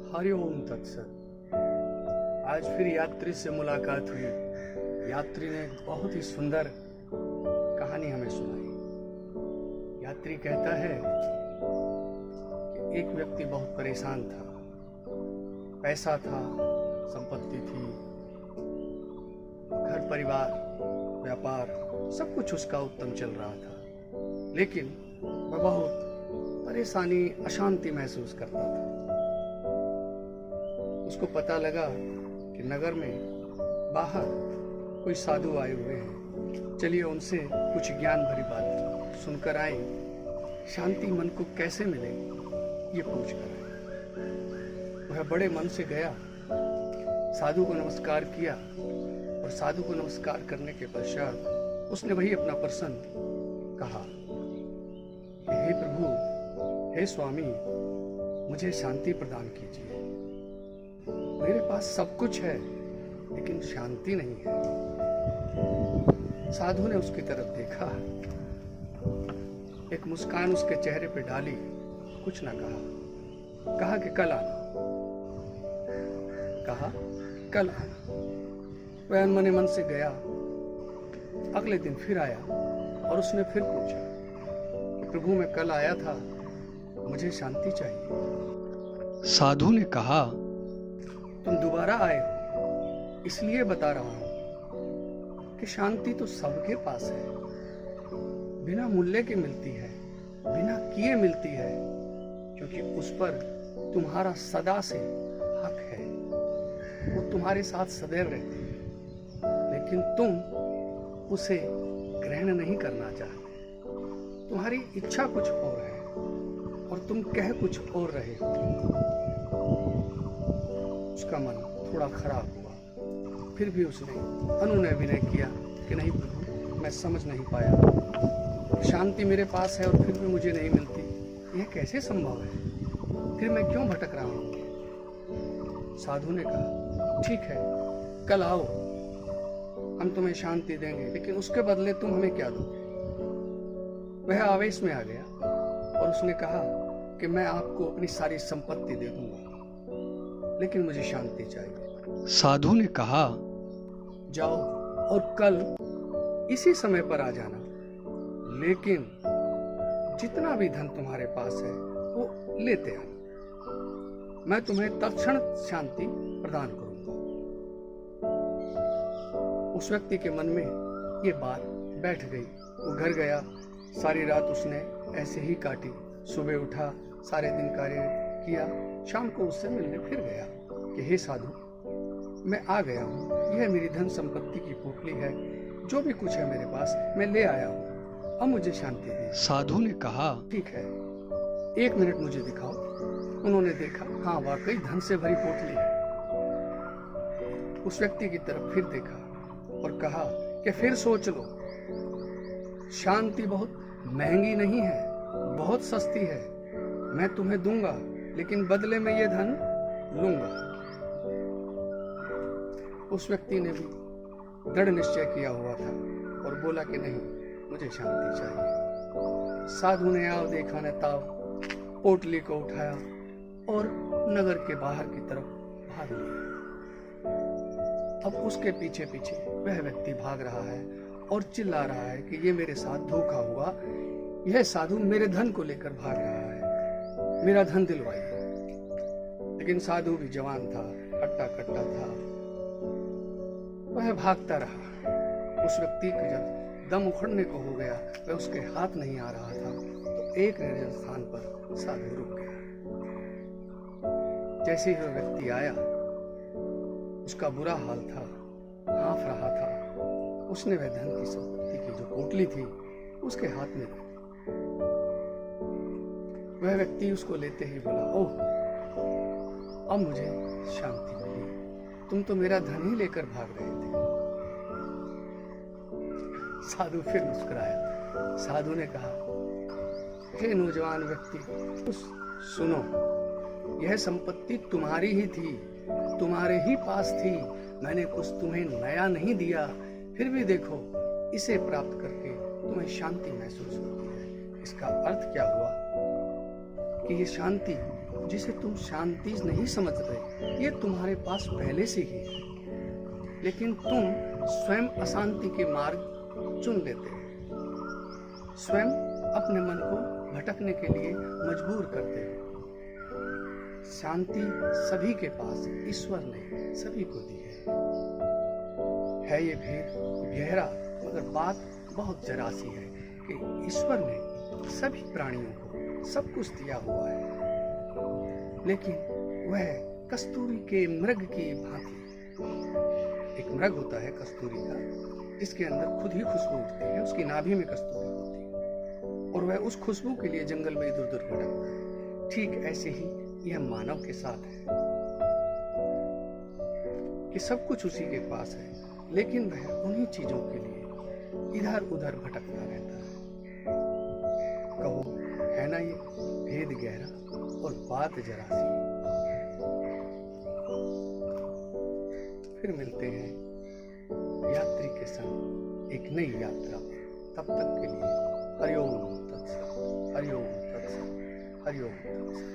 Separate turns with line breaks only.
हरिओम तत्सत। आज फिर यात्री से मुलाकात हुई। यात्री ने बहुत ही सुंदर कहानी हमें सुनाई। यात्री कहता है कि एक व्यक्ति बहुत परेशान था। पैसा था, संपत्ति थी, घर परिवार, व्यापार, सब कुछ उसका उत्तम चल रहा था, लेकिन वह बहुत परेशानी, अशांति महसूस करता था। उसको पता लगा कि नगर में बाहर कोई साधु आए हुए हैं। चलिए उनसे कुछ ज्ञान भरी बात सुनकर आए, शांति मन को कैसे मिले ये पूछ कर आए। वह बड़े मन से गया, साधु को नमस्कार किया और साधु को नमस्कार करने के पश्चात उसने वही अपना प्रश्न कहा, हे प्रभु, हे स्वामी, मुझे शांति प्रदान कीजिए। मेरे पास सब कुछ है लेकिन शांति नहीं है। साधु ने उसकी तरफ देखा, एक मुस्कान उसके चेहरे पे डाली, कुछ ना कहा कि कल आना। कहा कल आना। वह अनमने मन से गया। अगले दिन फिर आया और उसने फिर पूछा कि प्रभु, मैं कल आया था, मुझे शांति चाहिए। साधु ने कहा, तुम दोबारा आए हो, इसलिए बता रहा हूं कि शांति तो सबके पास है, बिना मूल्य के मिलती है, बिना किए मिलती है, क्योंकि उस पर तुम्हारा सदा से हक है। वो तुम्हारे साथ सदैव रहती है, लेकिन तुम उसे ग्रहण नहीं करना चाहते। तुम्हारी इच्छा कुछ और है और तुम कह कुछ और रहे हो। उसका मन थोड़ा खराब हुआ। फिर भी उसने अनुनय विनय किया कि नहीं प्रभु, मैं समझ नहीं पाया, शांति मेरे पास है और फिर भी मुझे नहीं मिलती, यह कैसे संभव है? फिर मैं क्यों भटक रहा हूँ? साधु ने कहा, ठीक है, कल आओ, हम तुम्हें शांति देंगे, लेकिन उसके बदले तुम हमें क्या दोगे? वह आवेश में आ गया और उसने कहा कि मैं आपको अपनी सारी संपत्ति दे दूंगा, लेकिन मुझे शांति चाहिए। साधु ने कहा, जाओ और कल इसी समय पर आ जाना, लेकिन जितना भी धन तुम्हारे पास है वो लेते आना। मैं तुम्हें तत्क्षण शांति प्रदान करूंगा। उस व्यक्ति के मन में ये बात बैठ गई। वो घर गया, सारी रात उसने ऐसे ही काटी। सुबह उठा, सारे दिन कार्य किया, शाम को उससे मिलने फिर गया कि हे साधु, मैं आ गया हूँ, यह मेरी धन संपत्ति की पोटली है, जो भी कुछ है मेरे पास मैं ले आया हूँ, अब मुझे शांति दे। साधु ने कहा, ठीक है, 1 मिनट मुझे दिखाओ। उन्होंने देखा, हाँ वाकई धन से भरी पोटली है। उस व्यक्ति की तरफ फिर देखा और कहा कि फिर सोच लो, शांति बहुत महंगी नहीं है, बहुत सस्ती है, मैं तुम्हें दूंगा, लेकिन बदले में ये धन लूंगा। उस व्यक्ति ने भी दृढ़ निश्चय किया हुआ था और बोला कि नहीं, मुझे शांति चाहिए। साधु ने आव देखा न ताव पोटली को उठाया और नगर के बाहर की तरफ भाग लिया। अब उसके पीछे पीछे वह व्यक्ति भाग रहा है और चिल्ला रहा है कि ये मेरे साथ धोखा हुआ, यह साधु मेरे धन को लेकर भाग रहा है, मेरा धन दिलवाइए। लेकिन साधु भी जवान था, हट्टा कट्टा था, वह भागता रहा। उस व्यक्ति का जब दम उखड़ने को हो गया, वह उसके हाथ नहीं आ रहा था, तो एक निर्जन स्थान पर साधु रुक गया। जैसे ही वह व्यक्ति आया, उसका बुरा हाल था, हाँफ रहा था। उसने वह धन की संपत्ति की जो पोटली थी उसके हाथ में दी। वह व्यक्ति उसको लेते ही बोला, ओह, अब मुझे शांति मिली, तुम तो मेरा धन ही लेकर भाग रहे थे। साधु फिर मुस्कुराया। साधु ने कहा, हे नौजवान व्यक्ति, सुनो, यह संपत्ति तुम्हारी ही थी, तुम्हारे ही पास थी, मैंने कुछ तुम्हें नया नहीं दिया, फिर भी देखो, इसे प्राप्त करके तुम्हें शांति महसूस होती है। इसका अर्थ क्या हुआ? कि ये शांति जिसे तुम शांति नहीं समझ रहे, ये तुम्हारे पास पहले से ही है, लेकिन तुम स्वयं अशांति के मार्ग चुन लेते हो, स्वयं अपने मन को भटकने के लिए मजबूर करते हो। शांति सभी के पास है, ईश्वर ने सभी को दी है ये भेद गहरा, मगर बात बहुत जरा सी है कि ईश्वर ने सभी प्राणियों को सब कुछ दिया हुआ है, लेकिन वह कस्तूरी के मृग की भांति, एक मृग होता है कस्तूरी का, जिसके अंदर खुद ही खुशबू उठती है, उसकी नाभि में कस्तूरी होती है और वह उस खुशबू के लिए जंगल में इधर उधर भटकता है। ठीक ऐसे ही यह मानव के साथ है कि सब कुछ उसी के पास है, लेकिन वह उन्हीं चीजों के लिए इधर उधर भटकता रहता है। कहो, है ना ये भेद गहरा और बात जरा सी। फिर मिलते हैं यात्री के संग एक नई यात्रा पर। तब तक के लिए हरिओम तत्सत, हरिओम तत्सत, हरिओम तत्सत।